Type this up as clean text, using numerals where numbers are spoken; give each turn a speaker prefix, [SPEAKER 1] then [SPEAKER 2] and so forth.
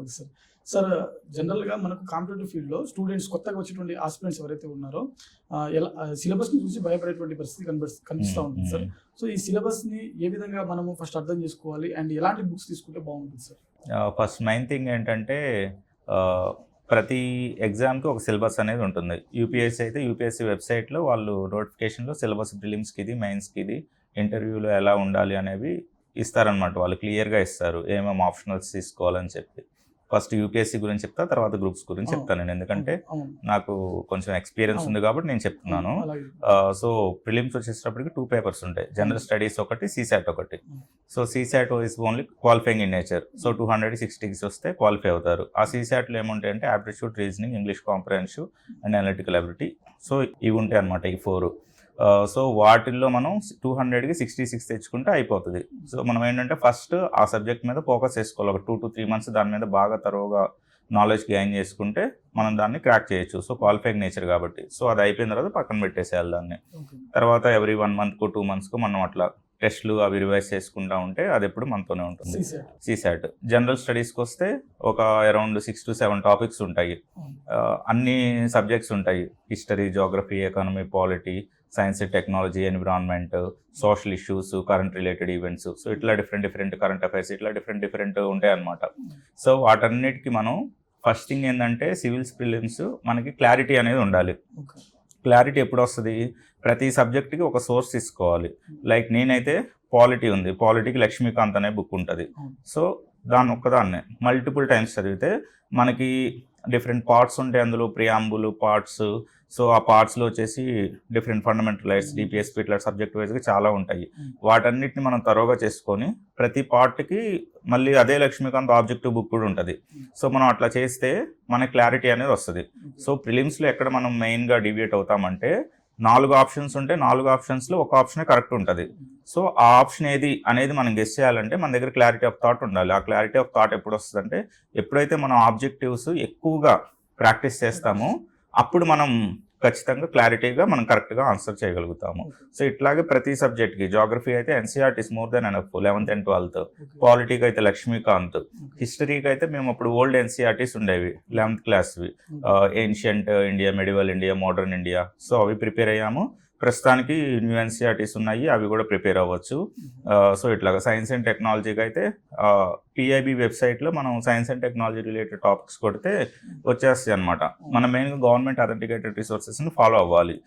[SPEAKER 1] Okay sir. Sir జనరల్‌గా మనకు competitive ఫీల్డ్‌లో స్టూడెంట్స్ కొత్తగా వచ్చేటువంటి ఆస్పిరెంట్స్ ఎవరైతే ఉన్నారో ఎలా సిలబస్‌ని చూసి భయపడేటువంటి పరిస్థితి కనిపిస్తా ఉంటుంది సార్. సో, ఈ సిలబస్‌ని ఏ విధంగా మనము ఫస్ట్ అర్థం చేసుకోవాలి? అండ్ ఎలాంటి బుక్స్ తీసుకుంటే బాగుంటుంది సార్?
[SPEAKER 2] ఫస్ట్ మెయిన్ థింగ్ ఏంటంటే ఆహ్, ప్రతి ఎగ్జామ్‌కి ఒక సిలబస్ అనేది ఉంటుంది. యూపీఎస్సీ అయితే యూపీఎస్సీ వెబ్‌సైట్‌లో వాళ్ళు నోటిఫికేషన్‌లో సిలబస్ ప్రిలిమ్స్‌కి ఇది, మెయిన్స్‌కి ఇది, ఇంటర్వ్యూలో ఎలా ఉండాలి అనేవి ఇస్తారనమాట. వాళ్ళు క్లియర్‌గా ఇస్తారు. ఏమేమి ఆప్షనల్స్ తీసుకోవాలని చెప్పి. ఫస్ట్ యూపీఎస్సీ గురించి చెప్తా, తర్వాత గ్రూప్స్ గురించి చెప్తాను నేను. ఎందుకంటే
[SPEAKER 1] అవును.
[SPEAKER 2] నాకు కొంచెం ఎక్స్‌పీరియన్స్ ఉంది కాబట్టి నేను చెప్తున్నాను.
[SPEAKER 1] అలాగే.
[SPEAKER 2] సో, ప్రిలిమ్స్ వచ్చేటప్పటికి 2 పేపర్స్ ఉంటాయి. జనరల్ స్టడీస్ ఒకటి, సీసాట్ ఒకటి. So, CSAT is only qualifying in nature. So, 200కి 60కి వస్తే క్వాలిఫై అవుతారు. ఆ సీసాట్‌లో ఏముంటాయంటే aptitude, reasoning, English comprehensive and analytical ability. So, ఇవి ఉంటాయి అన్నమాట ఈ 4. సో, వాటిల్లో మనం 200కి 66 తెచ్చుకుంటే అయిపోతది. సో, మనం ఏంటంటే ఫస్ట్ ఆ సబ్జెక్ట్ మీద ఫోకస్ చేసుకోవాలి. ఒక 2-3 మంత్స్ దాని మీద బాగా తరోగా నాలెడ్జ్ గెయిన్ చేసుకుంటే మనం దాన్ని క్రాక్ చేయొచ్చు. సో, క్వాలిఫైయింగ్ నేచర్ కాబట్టి. సో, అది అయిపోయిన తర్వాత పక్కన పెట్టేసేయాలి దాన్ని.
[SPEAKER 1] ఓకే.
[SPEAKER 2] తర్వాత ఎవ్రీ 1 మంత్‌కో 2 మంత్స్‌కో మనం అట్లా టెస్ట్‌లు అవి రివైజ్ చేసుకుంటా ఉంటే అదెప్పుడు మనతోనే ఉంటుంది.
[SPEAKER 1] సీసాట్.
[SPEAKER 2] సీసాట్. జనరల్ స్టడీస్‌కొస్తే ఒక అరౌండ్ 6-7 టాపిక్స్ ఉంటాయి.
[SPEAKER 1] అవును.
[SPEAKER 2] అన్ని సబ్జెక్ట్స్ ఉంటాయి. History, Geography, economy, polity, science and technology, environment, social issues, current related events. So, ఇట్లా డిఫరెంట్ కరెంట్ అఫైర్స్ ఇట్లా డిఫరెంట్ ఉంటాయన్నమాట. సో, వాటన్నిటికి మనం ఫస్ట్ థింగ్ ఏంటంటే సివిల్స్ ప్రిలిమ్స్ మనకి క్లారిటీ అనేది ఉండాలి.
[SPEAKER 1] ఓకే.
[SPEAKER 2] క్లారిటీ ఎప్పుడొస్తది? ప్రతి సబ్జెక్ట్‌కి ఒక సోర్స్ తీసుకోవాలి. లైక్ నేనైతే పాలిటీ ఉంది. పాలిటీకి లక్ష్మీకాంత్ అనే బుక్ ఉంటది.
[SPEAKER 1] అవును.
[SPEAKER 2] సో, దాన్ని ఒక్కదాన్నే మల్టిపుల్ టైమ్స్ చదివితే మనకి డిఫరెంట్ పార్ట్స్ ఉంటాయి అందులో. Preamble, parts. సో, ఆ పార్ట్స్‌లో వచ్చేసి డిఫరెంట్ ఫండమెంటల్ రైట్స్, డీపీఎస్పీ ఇట్లా సబ్జెక్ట్ వైస్‌గా చాలా ఉంటాయి. వాటన్నిటిని మనం తరోగా చేసుకొని ప్రతి పార్ట్‌కి మళ్ళీ అదే లక్ష్మీకాంత్ ఆబ్జెక్టివ్ బుక్ కూడా ఉంటది. సో, మనం అట్లా చేస్తే మనకి క్లారిటీ అనేది వస్తది. సో, ప్రిలిమ్స్‌లో ఎక్కడ మనం మెయిన్‌గా డీవియేట్ అవుతామంటే 4 ఆప్షన్స్ ఉంటే 4 ఆప్షన్స్‌లో ఒక ఆప్షనే కరెక్ట్ ఉంటది. సో, ఆ ఆప్షన్ ఏది అనేది మనం గెస్ చేయాలంటే మన దగ్గర క్లారిటీ ఆఫ్ థాట్ ఉండాలి. ఆ క్లారిటీ ఆఫ్ థాట్ ఎప్పుడొస్తదంటే ఎప్పుడైతే మనం ఆబ్జెక్టివ్స్ ఎక్కువగా ప్రాక్టీస్ చేస్తామో అప్పుడు మనం ఖచ్చితంగా క్లారిటీగా మనం కరెక్ట్‌గా ఆన్సర్ చేయగలుగుతాము. సో, ఇట్లాగే ప్రతి సబ్జెక్ట్‌కి జియోగ్రఫీ అయితే NCERT is more than enough 11th and 12th. పాలిటీకి అయితే లక్ష్మీకాంత్. హిస్టరీకి అయితే మేము అప్పుడు ఓల్డ్ ఎన్‌సీఈఆర్‌టీస్ ఉండేవి 11th క్లాస్‌వి. Ancient India, medieval India, modern India. So, అవి ప్రిపేర్ అయ్యాము. ప్రస్తుతానికి న్యూ ఎన్‌సీఈఆర్‌టీస్ ఉన్నాయి. అవి కూడా ప్రిపేర్ అవ్వచ్చు. సో, ఇట్లాగా సైన్స్ అండ్ టెక్నాలజీకి అయితే పీఐబీ వెబ్‌సైట్‌లో మనం science and technology related topics కొడితే వచ్చేస్తాయి అన్నమాట. మనం మెయిన్‌గా గవర్నమెంట్ అథెంటికేటెడ్ రిసోర్సెస్‌ని ఫాలో అవ్వాలి.